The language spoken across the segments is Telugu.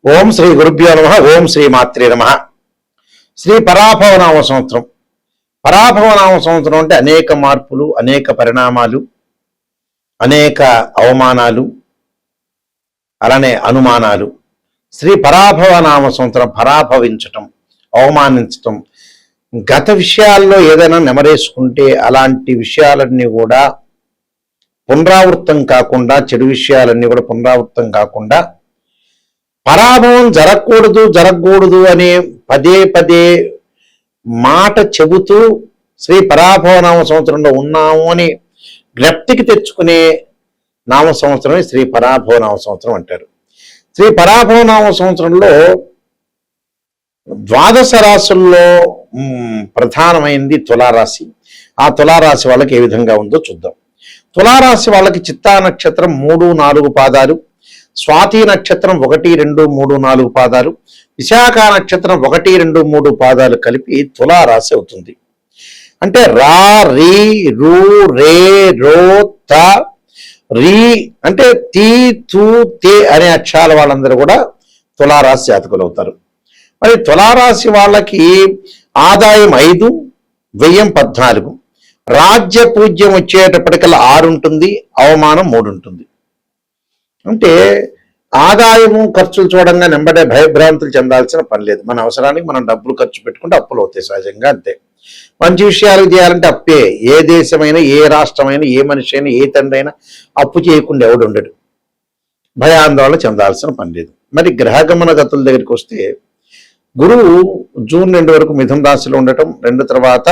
ఓం శ్రీ గురుభ్యో నమః. ఓం శ్రీ మాత్రే నమః. శ్రీ పరాభవనామ సంవత్సరం. పరాభవనామ సంవత్సరం అంటే అనేక మార్పులు, అనేక పరిణామాలు, అనేక అవమానాలు, అలానే అనుమానాలు. శ్రీ పరాభవనామ సంవత్సరం పరాభవించటం, అవమానించటం, గత విషయాల్లో ఏదైనా నెమరేసుకుంటే అలాంటి విషయాలన్నీ కూడా పునరావృతం కాకుండా, చెడు విషయాలన్నీ కూడా పునరావృతం కాకుండా, పరాభవం జరగకూడదు అనే పదే పదే మాట చెబుతూ శ్రీ పరాభవనామ సంవత్సరంలో ఉన్నాము అని జ్ఞప్తికి తెచ్చుకునే నామ సంవత్సరమే శ్రీ పరాభవనామ సంవత్సరం అంటారు. శ్రీ పరాభవనామ సంవత్సరంలో ద్వాదశ రాశుల్లో ప్రధానమైంది తులారాశి. ఆ తులారాశి వాళ్ళకి ఏ విధంగా ఉందో చూద్దాం. తులారాశి వాళ్ళకి చిత్తా నక్షత్రం 3, 4 పాదాలు, స్వాతి నక్షత్రం 1, 2, 3, 4 పాదాలు, విశాఖ నక్షత్రం 1, 2, 3 పాదాలు కలిపి తులారాశి అవుతుంది. అంటే రా, రీ, రు, రే, రో, త, రీ అంటే తీ, తూ, తే అనే అక్షరాల వాళ్ళందరూ కూడా తులారాశి జాతకులు అవుతారు. మరి తులారాశి వాళ్ళకి ఆదాయం 5, వ్యయం 14, రాజ్య పూజ్యం వచ్చేటప్పటికల్లా 6 ఉంటుంది, అవమానం 3 ఉంటుంది. అంటే ఆదాయము ఖర్చులు చూడంగా నెంబడే భయభ్రాంతులు చెందాల్సిన పని లేదు. మన అవసరానికి మనం డబ్బులు ఖర్చు పెట్టుకుంటే అప్పులు అవుతాయి సహజంగా, అంతే. మంచి విషయాలు చేయాలంటే అప్పే. ఏ దేశమైనా, ఏ రాష్ట్రమైనా, ఏ మనిషి అయినా, ఏ తండ్రి అయినా అప్పు చేయకుండా ఎవడు ఉండడు. భయాందోళన చెందాల్సిన పని లేదు. మరి గ్రహగమన గతుల దగ్గరికి వస్తే గురువు జూన్ 2 వరకు మిథున రాశిలో ఉండటం, 2 తర్వాత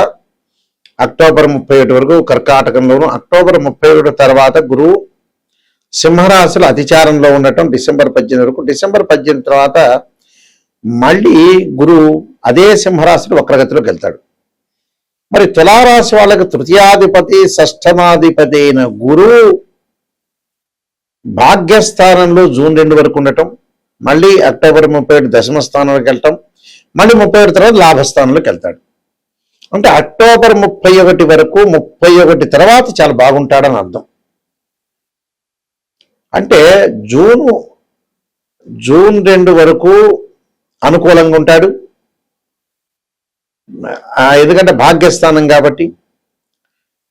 అక్టోబర్ 31 వరకు కర్కాటకంలోను, అక్టోబర్ 31 తర్వాత గురువు సింహరాశిలో అతిచారంలో ఉండటం డిసెంబర్ 18 వరకు. డిసెంబర్ 18 తర్వాత మళ్ళీ గురువు అదే సింహరాశిలో వక్రగతిలోకి వెళ్తాడు. మరి తులారాశి వాళ్ళకి తృతీయాధిపతి, షష్ఠమాధిపతి అయిన గురువు భాగ్యస్థానంలో జూన్ 2 వరకు ఉండటం, మళ్ళీ అక్టోబర్ 31 దశమ స్థానంలోకి వెళ్ళటం, మళ్ళీ 31 తర్వాత లాభస్థానంలోకి వెళ్తాడు. అంటే అక్టోబర్ 31 వరకు, 31 తర్వాత చాలా బాగుంటాడని అర్థం. అంటే జూన్ 2 వరకు అనుకూలంగా ఉంటాడు, ఎందుకంటే భాగ్యస్థానం కాబట్టి.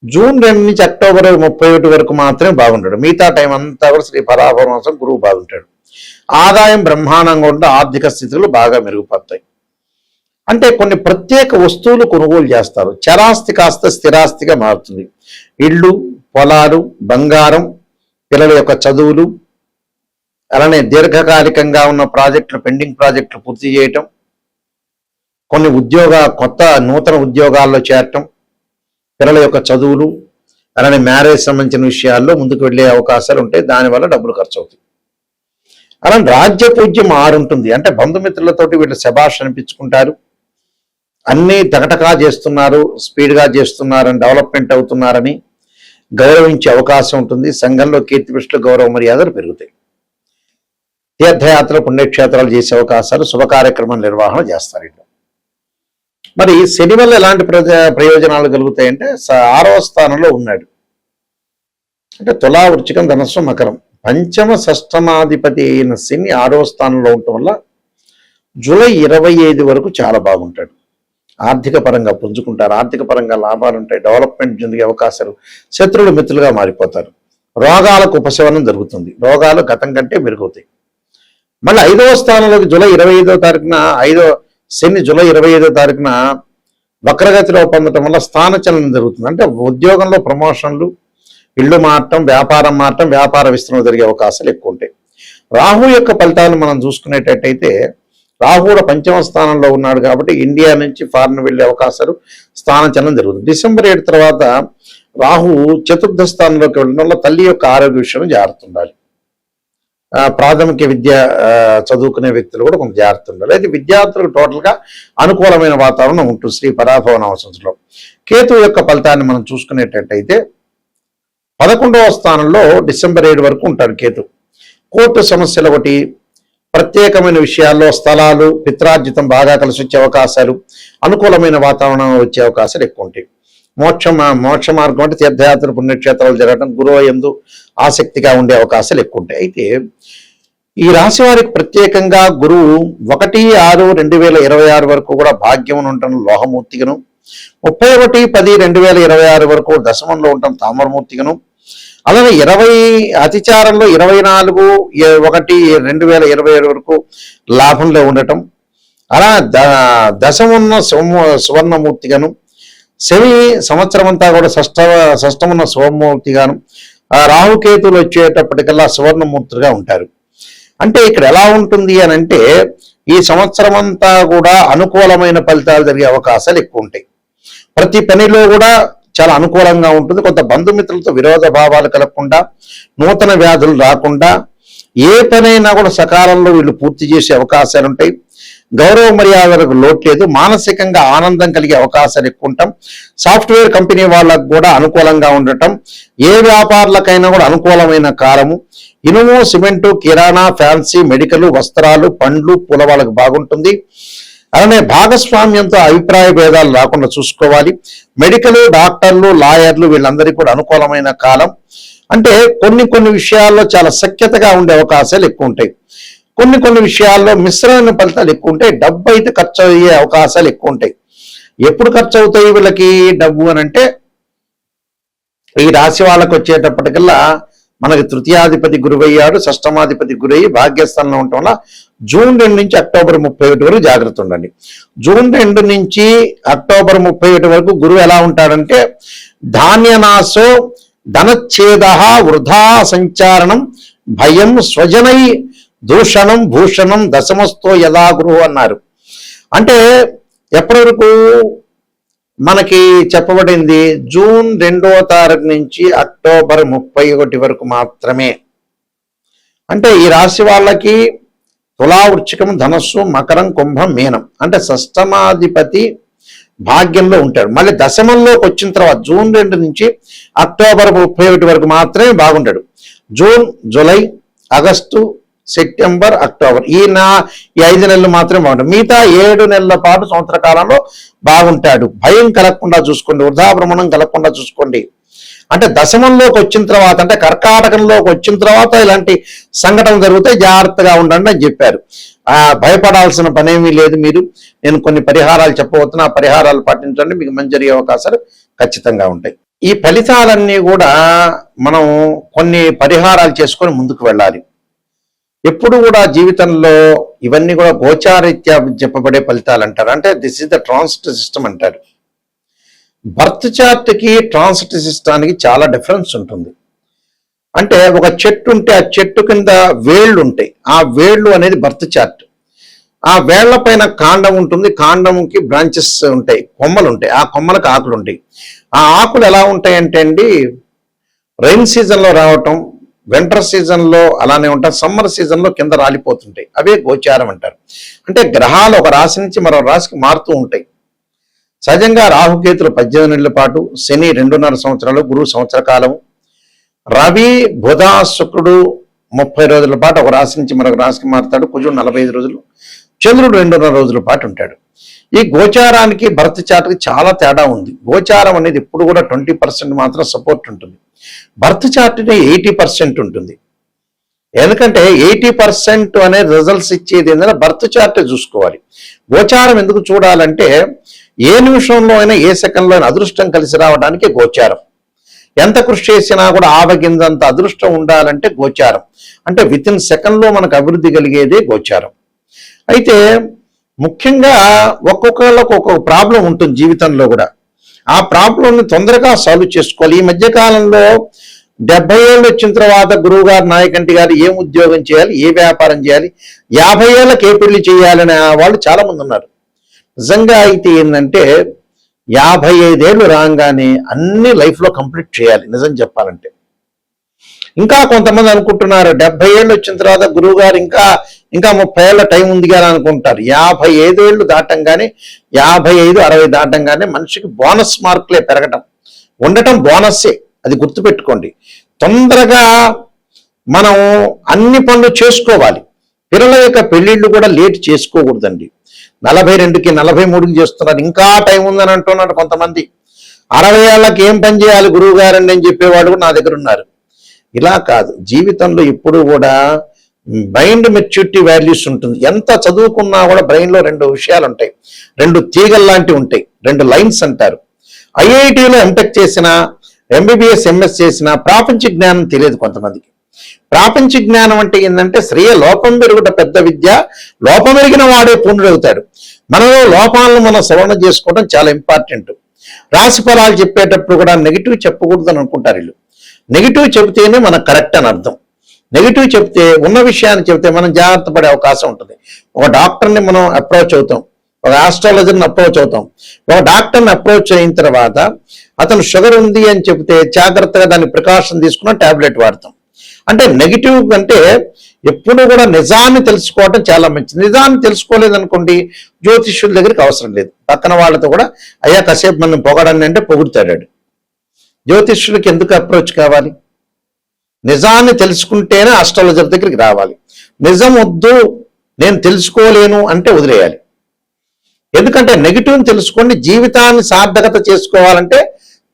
జూన్ 2 నుంచి అక్టోబర్ 31 వరకు మాత్రమే బాగుంటాడు. మిగతా టైం అంతా కూడా శ్రీ పరాభవనామ గురువు బాగుంటాడు. ఆదాయం బ్రహ్మాండంగా ఉంటే ఆర్థిక స్థితులు బాగా మెరుగుపడతాయి. అంటే కొన్ని ప్రత్యేక వస్తువులు కొనుగోలు చేస్తారు. చరాస్తి కాస్త స్థిరాస్తిగా మారుతుంది. ఇళ్ళు, పొలాలు, బంగారం, పిల్లల యొక్క చదువులు, అలానే దీర్ఘకాలికంగా ఉన్న ప్రాజెక్టులు, పెండింగ్ ప్రాజెక్టులు పూర్తి చేయటం, కొన్ని కొత్త నూతన ఉద్యోగాల్లో చేరటం, పిల్లల యొక్క చదువులు, అలానే మ్యారేజ్ సంబంధించిన విషయాల్లో ముందుకు వెళ్ళే అవకాశాలు ఉంటాయి. దానివల్ల డబ్బులు ఖర్చు అవుతాయి. అలానే రాజ్య పూజ్యం 6 ఉంటుంది. అంటే బంధుమిత్రులతోటి వీళ్ళు శభాష్ అనిపించుకుంటారు, అన్నీ టకటకా చేస్తున్నారు, స్పీడ్గా చేస్తున్నారని, డెవలప్మెంట్ అవుతున్నారని గౌరవించే అవకాశం ఉంటుంది. సంఘంలో కీర్తి ప్రతిష్టలు, గౌరవ మర్యాదలు పెరుగుతాయి. తీర్థయాత్రలు, పుణ్యక్షేత్రాలు చేసే అవకాశాలు, శుభ కార్యక్రమాల నిర్వహణ చేస్తారు. ఇట్లా మరి శని వల్ల ఎలాంటి ప్రయోజనాలు కలుగుతాయంటే 6వ స్థానంలో ఉన్నాడు. అంటే తులా, వృశ్చికం, ధనస్సు, మకరం, పంచమ షష్ఠమాధిపతి అయిన శని 6వ స్థానంలో ఉండటం వల్ల జూలై 25 వరకు చాలా బాగుంటాడు. ఆర్థిక పరంగా పుంజుకుంటారు, ఆర్థిక పరంగా లాభాలు ఉంటాయి, డెవలప్మెంట్ చెందే అవకాశాలు, శత్రువులు మిత్రులుగా మారిపోతారు, రోగాలకు ఉపశమనం జరుగుతుంది, రోగాలు గతం కంటే మెరుగవుతాయి. మళ్ళీ 5వ స్థానంలోకి జూలై 25వ తారీఖున శని జూలై 25వ తారీఖున వక్రగతిలో పొందటం వల్ల స్థానచలనం జరుగుతుంది. అంటే ఉద్యోగంలో ప్రమోషన్లు, ఇళ్ళు మారటం, వ్యాపారం మారటం, వ్యాపార విస్తరణ జరిగే అవకాశాలు ఎక్కువ ఉంటాయి. రాహు యొక్క ఫలితాలను మనం చూసుకునేటట్టయితే రాహు కూడా 5వ స్థానంలో ఉన్నాడు కాబట్టి ఇండియా నుంచి ఫారిన్ వెళ్ళే అవకాశాలు, స్థానచలనం జరుగుతుంది. డిసెంబర్ 7 తర్వాత రాహు 4వ స్థానంలోకి వెళ్ళడం వల్ల తల్లి యొక్క ఆరోగ్య విషయంలో జాగ్రత్త ఉండాలి. ప్రాథమిక విద్య చదువుకునే వ్యక్తులు కూడా కొంత జాగ్రత్త ఉండాలి. అయితే విద్యార్థులకు టోటల్గా అనుకూలమైన వాతావరణం ఉంటుంది శ్రీ పరాభవనామ సంవత్సరంలో. కేతు యొక్క ఫలితాన్ని మనం చూసుకునేటట్టయితే 11వ స్థానంలో డిసెంబర్ 7 వరకు ఉంటాడు కేతు. కోర్టు సమస్యలు ఒకటి, ప్రత్యేకమైన విషయాల్లో స్థలాలు, పిత్రార్జితం బాగా కలిసి వచ్చే అవకాశాలు, అనుకూలమైన వాతావరణం వచ్చే అవకాశాలు ఎక్కువ ఉంటాయి. మోక్ష మార్గం అంటే తీర్థయాత్ర, పుణ్యక్షేత్రాలు జరగడం, గురువు యందు ఆసక్తిగా ఉండే అవకాశాలు ఎక్కువ ఉంటాయి. అయితే ఈ రాశి వారికి ప్రత్యేకంగా గురువు 1/6/2026 వరకు కూడా భాగ్యం ఉండటం లోహమూర్తిగను, 31/10/2026 వరకు దశమంలో ఉండటం తామరమూర్తిగను, అలానే 20 అతిచారంలో 24/1/2027 వరకు లాభంలో ఉండటం, అలా దశమున్న సువర్ణమూర్తిగాను, శని సంవత్సరం అంతా కూడా షష్టమున్న శుభమూర్తిగాను, రాహుకేతులు వచ్చేటప్పటికల్లా సువర్ణమూర్తిగా ఉంటారు. అంటే ఇక్కడ ఎలా ఉంటుంది అని అంటే ఈ సంవత్సరం అంతా కూడా అనుకూలమైన ఫలితాలు జరిగే అవకాశాలు ఎక్కువ ఉంటాయి. ప్రతి పనిలో కూడా చాలా అనుకూలంగా ఉంటుంది. కొంత బంధుమిత్రులతో విరోధ భావాలు కలగకుండా, నూతన వ్యాధులు రాకుండా, ఏ పనైనా కూడా సకాలంలో వీళ్ళు పూర్తి చేసే అవకాశాలు ఉంటాయి. గౌరవ మర్యాదలకు లోటు లేదు. మానసికంగా ఆనందం కలిగే అవకాశాలు ఎక్కువ ఉంటాం. సాఫ్ట్వేర్ కంపెనీ వాళ్ళకు కూడా అనుకూలంగా ఉండటం, ఏ వ్యాపారులకైనా కూడా అనుకూలమైన కాలము. ఇనుము, సిమెంటు, కిరాణా, ఫ్యాన్సీ, మెడికల్, వస్త్రాలు, పండ్లు, పూల వాళ్ళకు బాగుంటుంది. అలానే భాగస్వామ్యంతో అభిప్రాయ భేదాలు రాకుండా చూసుకోవాలి. మెడికల్, డాక్టర్లు, లాయర్లు వీళ్ళందరికీ కూడా అనుకూలమైన కాలం. అంటే కొన్ని విషయాల్లో చాలా సఖ్యతగా ఉండే అవకాశాలు ఎక్కువ ఉంటాయి. కొన్ని విషయాల్లో మిశ్రమైన ఫలితాలు ఎక్కువ ఉంటాయి. డబ్బు అయితే ఖర్చు అయ్యే అవకాశాలు ఎక్కువ ఉంటాయి. ఎప్పుడు ఖర్చు అవుతాయి వీళ్ళకి డబ్బు అని అంటే ఈ రాశి వాళ్ళకు వచ్చేటప్పటికల్లా మనకి తృతీయాధిపతి గురువయ్యాడు, షష్టమాధిపతి గురయ్యి భాగ్యస్థానంలో ఉండటం వల్ల జూన్ 2 నుంచి అక్టోబర్ 31 వరకు జాగ్రత్త ఉండండి. జూన్ 2 నుంచి అక్టోబర్ 31 వరకు గురువు ఎలా ఉంటాడంటే ధాన్యనాశో ధనచ్ఛేద వృధా సంచారణం భయం స్వజనై దూషణం భూషణం దశమస్తో యథా గురువు అన్నారు. అంటే ఎప్పటి వరకు మనకి చెప్పబడింది జూన్ 2వ తారీఖు నుంచి అక్టోబర్ 31 వరకు మాత్రమే. అంటే ఈ రాశి వాళ్ళకి తులా, వృశ్చికం, ధనస్సు, మకరం, కుంభం, మీనం అంటే షష్టమాధిపతి భాగ్యంలో ఉంటాడు. మళ్ళీ దశమంలోకి వచ్చిన తర్వాత జూన్ 2 నుంచి అక్టోబర్ 31 వరకు మాత్రమే బాగుంటాడు. June, July, August, September, October ఈ 5 నెలలు మాత్రమే బాగుంటాడు. మిగతా 7 నెలల పాటు సంవత్సర కాలంలో బాగుంటాడు. భయం కలగకుండా చూసుకోండి, వృధాభ్రమణం కలగకుండా చూసుకోండి. అంటే దశమంలోకి వచ్చిన తర్వాత అంటే కర్కాటకంలోకి వచ్చిన తర్వాత ఇలాంటి సంఘటనలు జరిగితే జాగ్రత్తగా ఉండండి అని చెప్పారు. భయపడాల్సిన పనేమీ లేదు. నేను కొన్ని పరిహారాలు చెప్పబోతున్నా, ఆ పరిహారాలు పాటించండి, మీకు మంచి జరిగే అవకాశాలు ఖచ్చితంగా ఉంటాయి. ఈ ఫలితాలన్నీ కూడా మనం కొన్ని పరిహారాలు చేసుకొని ముందుకు వెళ్ళాలి. ఎప్పుడు కూడా జీవితంలో ఇవన్నీ కూడా గోచారీత్యా చెప్పబడే ఫలితాలు అంటారు. అంటే this is the transit system అంటారు. బర్త్ చార్ట్కి ట్రాన్సిట్ సిస్టానికి చాలా డిఫరెన్స్ ఉంటుంది. అంటే ఒక చెట్టు ఉంటే ఆ చెట్టు కింద వేళ్ళు ఉంటాయి. ఆ వేళ్ళు అనేది బర్త్ చార్ట్. ఆ వేళ్ల పైన కాండం ఉంటుంది, కాండంకి బ్రాంచెస్ ఉంటాయి, కొమ్మలు ఉంటాయి, ఆ కొమ్మలకు ఆకులు ఉంటాయి. ఆ ఆకులు ఎలా ఉంటాయంటే అండి రైన్ సీజన్లో రావటం, వింటర్ సీజన్లో అలానే ఉంటాయి, సమ్మర్ సీజన్లో కింద రాలిపోతుంటాయి. అవే గోచారం అంటారు. అంటే గ్రహాలు ఒక రాశి నుంచి మరో రాశికి మారుతూ ఉంటాయి. సహజంగా రాహుకేతులు 18 నెలల పాటు, శని 2.5 సంవత్సరాలు, గురువు సంవత్సర కాలము, రవి, బుధ, శుక్రుడు 30 రోజుల పాటు ఒక రాశి నుంచి మరొక రాశికి మారుతాడు, కుజుడు 45 రోజులు, చంద్రుడు 2.5 రోజుల పాటు ఉంటాడు. ఈ గోచారానికి భర్త చాటుకి చాలా తేడా ఉంది. గోచారం అనేది ఎప్పుడు కూడా 20% మాత్రం సపోర్ట్ ఉంటుంది. భర్త చార్ట్ని 80% ఉంటుంది. ఎందుకంటే 80% అనే రిజల్ట్స్ ఇచ్చేది ఏంటంటే భర్త చార్ట్ చూసుకోవాలి. గోచారం ఎందుకు చూడాలంటే ఏ నిమిషంలో అయినా ఏ సెకండ్లో అయినా అదృష్టం కలిసి రావడానికి గోచారం. ఎంత కృషి చేసినా కూడా ఆవగింజంత అదృష్టం ఉండాలంటే గోచారం. అంటే వితిన్ సెకండ్లో మనకు అభివృద్ధి కలిగేదే గోచారం. అయితే ముఖ్యంగా ఒక్కొక్కళ్ళకు ఒక్కొక్క ప్రాబ్లం ఉంటుంది జీవితంలో కూడా. ఆ ప్రాబ్లంని తొందరగా సాల్వ్ చేసుకోవాలి. ఈ మధ్యకాలంలో 70 ఏళ్ళు వచ్చిన తర్వాత గురువు గారు, నాయకంటి గారు ఏం ఉద్యోగం చేయాలి, ఏ వ్యాపారం చేయాలి, 50 ఏళ్ళకి ఏ పెళ్లి చేయాలనే వాళ్ళు చాలా మంది ఉన్నారు. నిజంగా అయితే ఏంటంటే 55 ఏళ్ళు రాగానే అన్ని లైఫ్లో కంప్లీట్ చేయాలి. నిజం చెప్పాలంటే ఇంకా కొంతమంది అనుకుంటున్నారు 70 ఏళ్ళు వచ్చిన తర్వాత గురువు గారు ఇంకా 30 ఏళ్ళ టైం ఉంది కదా అనుకుంటారు. 55 ఏళ్ళు దాటంగానే 55, 60 దాటంగానే మనిషికి బోనస్ మార్కులే పెరగటం ఉండటం బోనస్సే. అది గుర్తుపెట్టుకోండి. తొందరగా మనం అన్ని పనులు చేసుకోవాలి. పిల్లల యొక్క పెళ్లిళ్ళు కూడా లేట్ చేసుకోకూడదండి. 42కి 43కి చేస్తున్నారు, ఇంకా టైం ఉందని అంటున్నారు కొంతమంది. 60 ఏళ్ళకి ఏం పని చేయాలి గురువు గారండి అని చెప్పేవాడు కూడా నా దగ్గర ఉన్నారు. ఇలా కాదు, జీవితంలో ఎప్పుడు కూడా మైండ్ మెచ్యూరిటీ వాల్యూస్ ఉంటుంది. ఎంత చదువుకున్నా కూడా బ్రెయిన్లో 2 విషయాలు ఉంటాయి, 2 తీగలు లాంటివి ఉంటాయి, 2 లైన్స్ అంటారు. ఐఐటిలో ఎంటెక్ చేసిన, ఎంబీబీఎస్ ఎంఎస్ చేసిన ప్రాపంచ జ్ఞానం తెలియదు కొంతమందికి. ప్రాపంచ జ్ఞానం అంటే ఏంటంటే శ్రేయ లోపం పెరుగుట పెద్ద విద్య, లోపం పెరిగిన వాడే పూర్ణుడవుతాడు. మనలో లోపాలను మనం సవరణ చేసుకోవడం చాలా ఇంపార్టెంట్. రాశి ఫలాలు చెప్పేటప్పుడు కూడా నెగిటివ్ చెప్పకూడదు అని అనుకుంటారు వీళ్ళు. నెగిటివ్ చెబితేనే మనకు కరెక్ట్ అని అర్థం. నెగిటివ్ చెప్తే, ఉన్న విషయాన్ని చెబితే మనం జాగ్రత్త పడే అవకాశం ఉంటుంది. ఒక డాక్టర్ని మనం అప్రోచ్ అవుతాం, ఒక ఆస్ట్రాలజర్ని అప్రోచ్ అవుతాం. ఒక డాక్టర్ని అప్రోచ్ అయిన తర్వాత అతను షుగర్ ఉంది అని చెబితే జాగ్రత్తగా దాన్ని ప్రికాషన్ తీసుకున్న టాబ్లెట్ వాడతాం. అంటే నెగిటివ్ అంటే ఎప్పుడు కూడా నిజాన్ని తెలుసుకోవటం చాలా మంచిది. నిజాన్ని తెలుసుకోలేదనుకోండి, జ్యోతిష్యుల దగ్గరికి అవసరం లేదు. పక్కన వాళ్ళతో కూడా అయ్యా కాసేపు మనం పొగడండి అంటే పొగుడుతాడు. జ్యోతిష్యుడికి ఎందుకు అప్రోచ్ కావాలి? నిజాన్ని తెలుసుకుంటేనే ఆస్ట్రాలజర్ దగ్గరికి రావాలి. నిజం వద్దు, నేను తెలుసుకోలేను అంటే వదిలేయాలి. ఎందుకంటే నెగిటివ్ని తెలుసుకోండి. జీవితాన్ని సార్థకత చేసుకోవాలంటే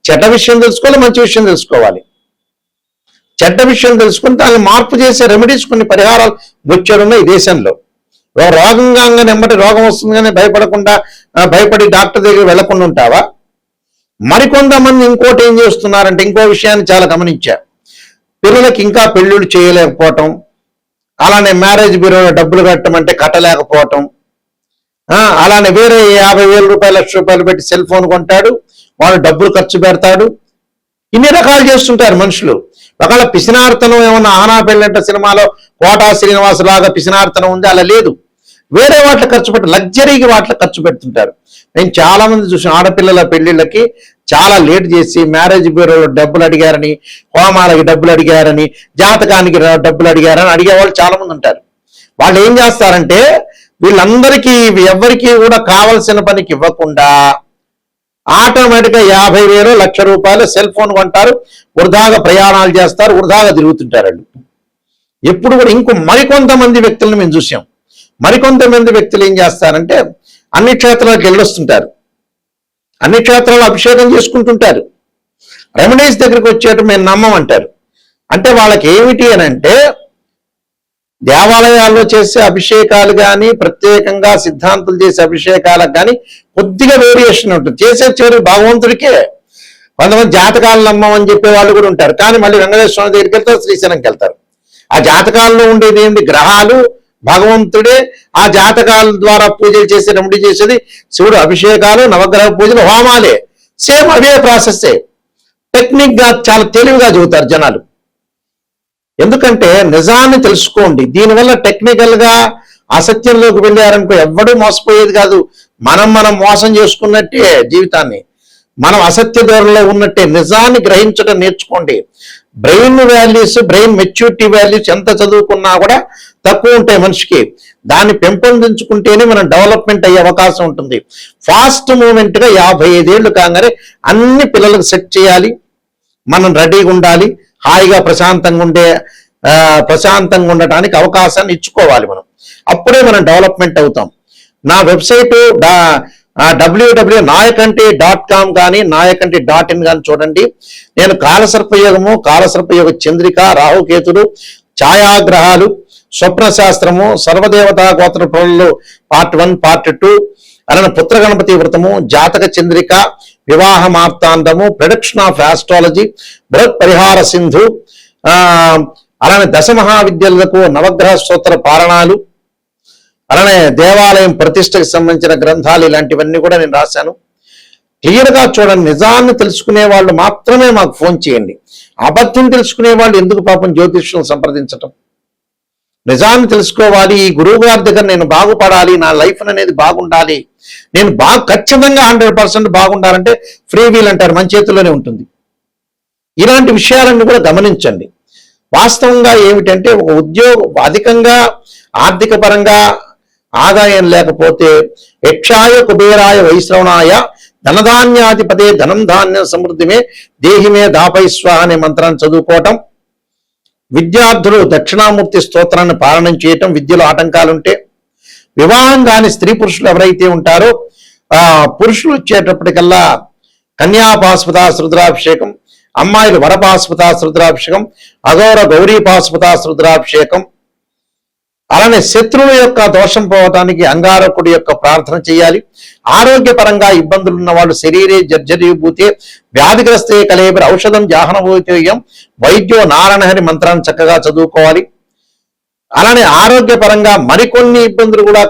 చెడ్డ విషయం తెలుసుకోవాలి, మంచి విషయం తెలుసుకోవాలి. చెడ్డ విషయం తెలుసుకుని దాన్ని మార్పు చేసే రెమెడీస్, కొన్ని పరిహారాలు వచ్చాడున్నాయి ఈ దేశంలో. రోగంగా నెమ్మటి రోగం వస్తుంది కానీ భయపడి డాక్టర్ దగ్గర వెళ్లకుండా ఉంటావా? మరికొంతమంది ఇంకోటి ఏం చేస్తున్నారంటే, ఇంకో విషయాన్ని చాలా గమనించా. పిల్లలకి ఇంకా పెళ్ళిళ్ళు చేయలేకపోవటం, అలానే మ్యారేజ్ బ్యూరోలో డబ్బులు కట్టమంటే కట్టలేకపోవటం, అలానే వేరే 50,000 రూపాయలు, 1,00,000 రూపాయలు పెట్టి సెల్ ఫోన్ కొంటాడు, వాడు డబ్బులు ఖర్చు పెడతాడు. ఇన్ని రకాలు చేస్తుంటారు మనుషులు. ఒకవేళ పిసినార్తనం ఏమన్నా ఆనా పెళ్ళంట సినిమాలో కోటా శ్రీనివాస్ లాగా పిసినార్తనం ఉంది, అలా లేదు. వేరే వాటిలో ఖర్చు పెట్టి, లగ్జరీకి వాటిలో ఖర్చు పెడుతుంటారు. నేను చాలా మంది చూసిన ఆడపిల్లల పెళ్లిళ్ళకి చాలా లేట్ చేసి మ్యారేజ్ బ్యూరోలో డబ్బులు అడిగారని, హోమాలకి డబ్బులు అడిగారని, జాతకానికి డబ్బులు అడిగారని అడిగేవాళ్ళు చాలా మంది ఉంటారు. వాళ్ళు ఏం చేస్తారంటే, వీళ్ళందరికీ ఎవరికి కూడా కావలసిన పనికి ఇవ్వకుండా ఆటోమేటిక్గా 50,000, 1,00,000 రూపాయలు సెల్ ఫోన్ కొంటారు, వృధాగా ప్రయాణాలు చేస్తారు, వృధాగా తిరుగుతుంటారు వాళ్ళు. ఎప్పుడు కూడా మరికొంతమంది వ్యక్తులను మేము చూసాం. మరికొంతమంది వ్యక్తులు ఏం చేస్తారంటే, అన్ని క్షేత్రాలకు వెళ్ళొస్తుంటారు, అన్ని క్షేత్రాలు అభిషేకం చేసుకుంటుంటారు. రెమెడీస్ దగ్గరికి వచ్చేటప్పుడు మేము నమ్మమంటారు. అంటే వాళ్ళకి ఏమిటి అని అంటే, దేవాలయాల్లో చేసే అభిషేకాలు కానీ, ప్రత్యేకంగా సిద్ధాంతులు చేసే అభిషేకాలకు కానీ కొద్దిగా వేరియేషన్ ఉంటుంది. చేసే చివరి భగవంతుడికే. కొంతమంది జాతకాలు నమ్మమని చెప్పే వాళ్ళు కూడా ఉంటారు, కానీ మళ్ళీ వెంకటేశ్వర స్వామి దగ్గరికి వెళ్తారు, శ్రీశైలంకి వెళ్తారు. ఆ జాతకాల్లో ఉండేది ఏంటి? గ్రహాలు, భగవంతుడే. ఆ జాతకాల ద్వారా పూజలు చేసి రెమెడీ చేసేది శివుడు, అభిషేకాలు, నవగ్రహ పూజలు, హోమాలే. సేమ్ అవే ప్రాసెస్సే. టెక్నిక్గా చాలా తెలివిగా చెబుతారు జనాలు. ఎందుకంటే నిజాన్ని తెలుసుకోండి. దీనివల్ల టెక్నికల్గా అసత్యంలోకి వెళ్ళారనుకో ఎవ్వడూ మోసపోయేది కాదు. మనం మోసం చేసుకున్నట్టే జీవితాన్ని. మనం అసత్య ధోరణిలో ఉన్నట్టే. నిజాన్ని గ్రహించడం నేర్చుకోండి. Brain values, brain maturity values ఎంత చదువుకున్నా కూడా తక్కువ ఉంటాయి మనిషికి. దాన్ని పెంపొందించుకుంటేనే మనం డెవలప్మెంట్ అయ్యే అవకాశం ఉంటుంది. ఫాస్ట్ మూమెంట్గా 55 ఏళ్ళు కాగానే అన్ని పిల్లలకు సెట్ చేయాలి. మనం రెడీగా ఉండాలి. హాయిగా ప్రశాంతంగా ఉండటానికి అవకాశాన్ని ఇచ్చుకోవాలి మనం. అప్పుడే మనం డెవలప్మెంట్ అవుతాం. నా వెబ్సైటు www.nayakanti.com కానీ nayakanti.in కానీ చూడండి. నేను కాలసర్పయోగము, కాలసర్పయోగ చంద్రిక, రాహుకేతుడు, ఛాయాగ్రహాలు, స్వప్న శాస్త్రము, సర్వదేవతా గోత్ర ప్రళలు పార్ట్ 1, పార్ట్ 2, అలానే పుత్ర గణపతి వ్రతము, జాతక చంద్రిక, వివాహ మార్తాండము, ప్రొడక్షన్ ఆఫ్ ఆస్ట్రాలజీ, బృహత్ పరిహార సింధు, అలానే దశ మహావిద్యలకు నవగ్రహ స్తోత్ర పారణాలు, అలానే దేవాలయం ప్రతిష్టకు సంబంధించిన గ్రంథాలు, ఇలాంటివన్నీ కూడా నేను రాశాను. క్లియర్గా చూడండి. నిజాన్ని తెలుసుకునే వాళ్ళు మాత్రమే మాకు ఫోన్ చేయండి. అబద్ధం తెలుసుకునే వాళ్ళు ఎందుకు పాపం జ్యోతిష్యులను సంప్రదించటం? నిజాన్ని తెలుసుకోవాలి. ఈ గురువు గారి దగ్గర నేను బాగుపడాలి, నా లైఫ్ అనేది బాగుండాలి, నేను ఖచ్చితంగా 100% బాగుండాలంటే ఫ్రీ వీల్ అంటారు, మన చేతిలోనే ఉంటుంది. ఇలాంటి విషయాలన్నీ కూడా గమనించండి. వాస్తవంగా ఏమిటంటే, ఒక ఉద్యోగం అధికంగా ఆర్థిక పరంగా ఆదాయం లేకపోతే యక్షాయ కుబేరాయ వైశ్రవణాయ ధనధాన్యాధిపతే ధనం ధాన్య సమృద్ధిమే దేహిమే దాపైస్వ అనే మంత్రాన్ని చదువుకోవటం, విద్యార్థులు దక్షిణామూర్తి స్తోత్రాన్ని పాలనం చేయటం, విద్యలో ఆటంకాలుంటే, వివాహం కాని స్త్రీ పురుషులు ఎవరైతే ఉంటారో పురుషులు వచ్చేటప్పటికల్లా కన్యాపాశుపత రుద్రాభిషేకం, అమ్మాయిలు వరపాశుపత రుద్రాభిషేకం, అఘోర గౌరీ పాశుపత రుద్రాభిషేకం, అలానే శత్రువుల యొక్క దోషం పోవడానికి అంగారకుడి యొక్క ప్రార్థన చేయాలి. ఆరోగ్యపరంగా ఇబ్బందులు ఉన్న వాళ్ళు శరీరే జర్జరీభూతే వ్యాధిగ్రస్తే కలేబరి ఔషధం జాహనభూతేయం వైద్యో నారాయణహరి మంత్రాన్ని చక్కగా చదువుకోవాలి. అలానే ఆరోగ్యపరంగా మరికొన్ని ఇబ్బందులు కూడా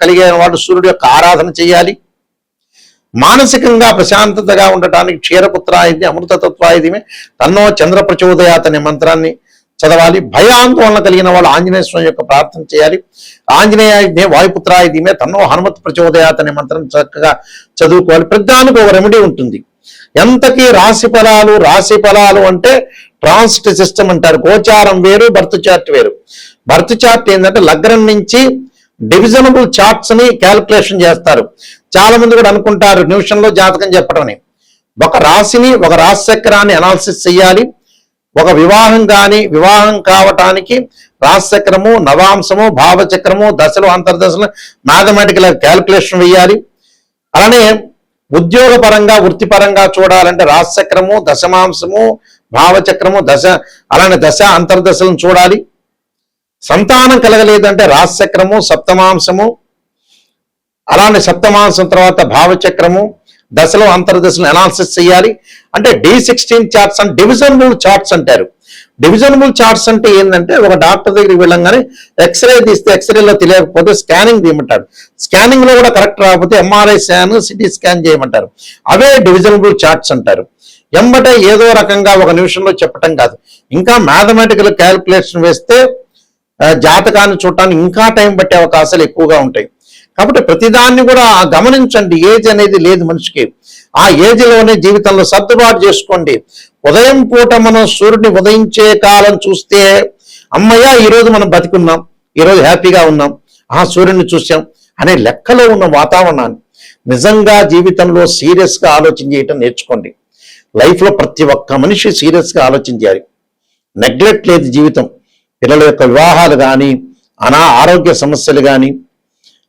కలిగే వాళ్ళు సూర్యుడు యొక్క ఆరాధన చేయాలి. మానసికంగా ప్రశాంతతగా ఉండటానికి క్షీరపుత్రాయుధి అమృతతత్వాయుధిమే తన్నో చంద్ర ప్రచోదయాత్ అనే మంత్రాన్ని చదవాలి. భయాందోళన కలిగిన వాళ్ళు ఆంజనేయ స్వామి యొక్క ప్రార్థన చేయాలి. ఆంజనేయ వాయుపుత్రాయుధిమే తన్నో హనుమత్ ప్రచోదయాత్ అనే మంత్రం చక్కగా చదువుకోవాలి. ప్రతిదానికి ఒక రెమెడీ ఉంటుంది. ఎంతకీ రాశి ఫలాలు అంటే ట్రాన్సిట్ సిస్టమ్ అంటారు. గోచారం వేరు, బర్త్ చార్ట్ వేరు. బర్త్ చార్ట్ ఏంటంటే లగ్నం నుంచి డివిజనబుల్ చార్ట్స్ ని క్యాలిక్యులేషన్ చేస్తారు. చాలా మంది కూడా అనుకుంటారు నిమిషంలో జాతకం చెప్పడం అని. ఒక రాశిని, ఒక రాశి చక్రాన్ని అనాలిసిస్ చేయాలి. ఒక వివాహం కావటానికి రాశి చక్రము, నవాంశము, భావచక్రము, దశలు, అంతర్దశలు మ్యాథమెటికల్ క్యాలిక్యులేషన్ వేయాలి. అలానే ఉద్యోగపరంగా వృత్తిపరంగా చూడాలంటే రాశి చక్రము, దశమాంశము, భావచక్రము, అలానే దశ అంతర్దశలను చూడాలి. సంతానం కలగలేదంటే రాశి చక్రము, సప్తమాంశము, అలానే సప్తమాంశం తర్వాత భావచక్రము, దశలో అంతర్దశలు అనాలిసిస్ చేయాలి. అంటే D16 చార్ట్స్ అంటే డివిజనబుల్ చార్ట్స్ అంటారు. డివిజనబుల్ చార్ట్స్ అంటే ఏంటంటే ఒక డాక్టర్ దగ్గరికి వెళ్ళంగానే ఎక్స్రే తీస్తే ఎక్స్రేలో తెలియకపోతే స్కానింగ్ తీయమంటారు. స్కానింగ్ లో కూడా కరెక్ట్ రాకపోతే MRI స్కాన్, సిటీ స్కాన్ చేయమంటారు. అవే డివిజనబుల్ చార్ట్స్ అంటారు. ఎంబటే ఏదో రకంగా ఒక నిమిషంలో చెప్పటం కాదు. ఇంకా మ్యాథమెటికల్ క్యాలిక్యులేషన్ వేస్తే జాతకాన్ని చూడటానికి ఇంకా టైం పట్టే అవకాశాలు ఎక్కువగా ఉంటాయి. కాబట్టి ప్రతిదాన్ని కూడా గమనించండి. ఏజ్ అనేది లేదు మనిషికి. ఆ ఏజ్ లోనే జీవితంలో సర్దుబాటు చేసుకోండి. ఉదయం పూట మనం సూర్యుడిని ఉదయించే కాలం చూస్తే అమ్మయ్య ఈరోజు మనం బతికున్నాం, ఈరోజు హ్యాపీగా ఉన్నాం, సూర్యుడిని చూసాం అనే లెక్కలో ఉన్న వాతావరణాన్ని నిజంగా జీవితంలో సీరియస్ గా ఆలోచన చేయటం నేర్చుకోండి. లైఫ్ లో ప్రతి ఒక్క మనిషి సీరియస్ గా ఆలోచించాలి. నెగ్లెక్ట్ లేదు జీవితం. పిల్లల యొక్క వివాహాలు కానీ, ఆరోగ్య సమస్యలు కానీ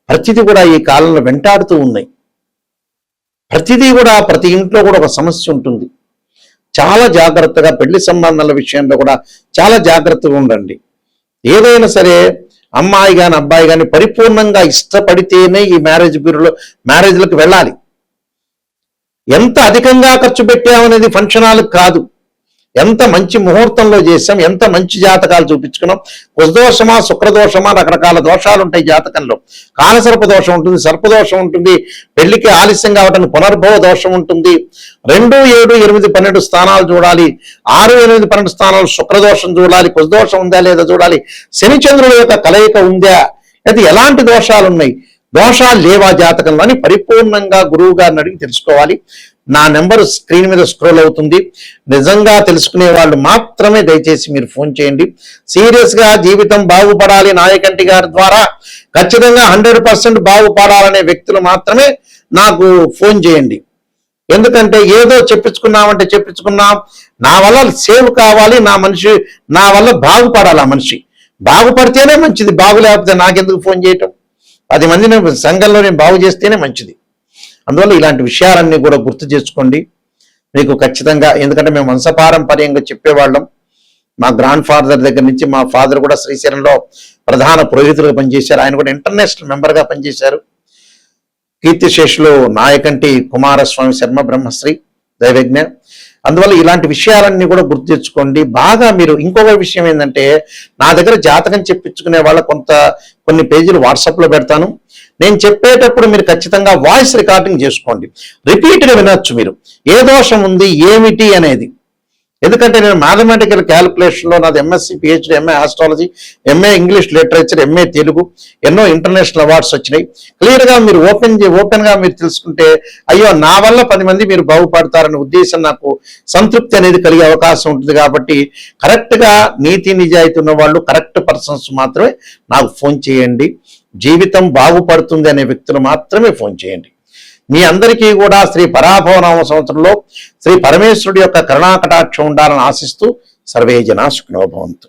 ప్రతిదీ కూడా ఈ కాలంలో వెంటాడుతూ ఉన్నాయి. ప్రతిదీ కూడా ప్రతి ఇంట్లో కూడా ఒక సమస్య ఉంటుంది. చాలా జాగ్రత్తగా పెళ్లి సంబంధాల విషయంలో కూడా చాలా జాగ్రత్తగా ఉండండి. ఏదైనా సరే అమ్మాయి కానీ అబ్బాయి కానీ పరిపూర్ణంగా ఇష్టపడితేనే ఈ మ్యారేజ్లకు వెళ్ళాలి. ఎంత అధికంగా ఖర్చు పెట్టామనేది ఫంక్షన్ హాల్కి కాదు. ఎంత మంచి ముహూర్తంలో చేసాం, ఎంత మంచి జాతకాలు చూపించుకున్నాం. కుశదోషమా, శుక్రదోషమా, రకరకాల దోషాలు ఉంటాయి జాతకంలో. కాలసర్ప దోషం ఉంటుంది, సర్పదోషం ఉంటుంది, పెళ్లికి ఆలస్యం కావటానికి పునర్భవ దోషం ఉంటుంది. 2, 7, 8, 12 స్థానాలు చూడాలి. 6, 8, 12 స్థానాలు శుక్రదోషం చూడాలి. కుశదోషం ఉందా లేదా చూడాలి. శని చంద్రుల యొక్క కలయిక ఉందా, అది ఎలాంటి దోషాలు ఉన్నాయి, దోషాలు లేవా జాతకంలో అని పరిపూర్ణంగా గురువు గారిని అడిగి తెలుసుకోవాలి. నా నెంబర్ స్క్రీన్ మీద స్క్రోల్ అవుతుంది. నిజంగా తెలుసుకునే వాళ్ళు మాత్రమే దయచేసి మీరు ఫోన్ చేయండి. సీరియస్ గా జీవితం బాగుపడాలి నాయకంటి గారి ద్వారా ఖచ్చితంగా 100% బాగుపడాలనే వ్యక్తులు మాత్రమే నాకు ఫోన్ చేయండి. ఎందుకంటే ఏదో చెప్పించుకున్నాం, నా వల్ల సేవ్ కావాలి, నా వల్ల బాగుపడాలి. ఆ మనిషి బాగుపడితేనే మంచిది, బాగులేకపోతే నాకెందుకు ఫోన్ చేయటం? 10 మందిని సంఘంలో నేను బాగు చేస్తేనే మంచిది. అందువల్ల ఇలాంటి విషయాలన్నీ కూడా గుర్తు చేసుకోండి. మీకు ఖచ్చితంగా, ఎందుకంటే మేము వంశపారంపర్యంగా చెప్పేవాళ్ళం. మా గ్రాండ్ ఫాదర్ దగ్గర నుంచి మా ఫాదర్ కూడా శ్రీశైలంలో ప్రధాన పురోహితులుగా పనిచేశారు. ఆయన కూడా ఇంటర్నేషనల్ మెంబర్గా పనిచేశారు. కీర్తిశేషులు నాయకంటి కుమారస్వామి శర్మ బ్రహ్మశ్రీ దైవజ్ఞ. అందువల్ల ఇలాంటి విషయాలన్నీ కూడా గుర్తు తెచ్చుకోండి. బాగా మీరు ఇంకొక విషయం ఏంటంటే, నా దగ్గర జాతకం చెప్పించుకునే వాళ్ళ కొన్ని పేజీలు వాట్సాప్లో పెడతాను. నేను చెప్పేటప్పుడు మీరు ఖచ్చితంగా వాయిస్ రికార్డింగ్ చేసుకోండి. రిపీట్గా వినొచ్చు మీరు ఏ దోషం ఉంది ఏమిటి అనేది. ఎందుకంటే నేను మ్యాథమెటికల్ క్యాలిక్యులేషన్లో నాది MSc, PhD, MA astrology, MA English literature, MA Telugu, ఎన్నో ఇంటర్నేషనల్ అవార్డ్స్ వచ్చినాయి. క్లియర్గా మీరు ఓపెన్గా మీరు తెలుసుకుంటే అయ్యో నా వల్ల 10 మంది మీరు బాగుపడతారనే ఉద్దేశం, నాకు సంతృప్తి అనేది కలిగే అవకాశం ఉంటుంది. కాబట్టి కరెక్ట్గా నీతి నిజాయితీ ఉన్న వాళ్ళు, కరెక్ట్ పర్సన్స్ మాత్రమే నాకు ఫోన్ చేయండి. జీవితం బాగుపడుతుంది అనే వ్యక్తులు మాత్రమే ఫోన్ చేయండి. మీ అందరికీ కూడా శ్రీ పరాభవనామ సంవత్సరంలో శ్రీ పరమేశ్వరుడి యొక్క కరుణాకటాక్షం ఉండాలని ఆశిస్తూ సర్వే జనా సుఖినో భవంతు.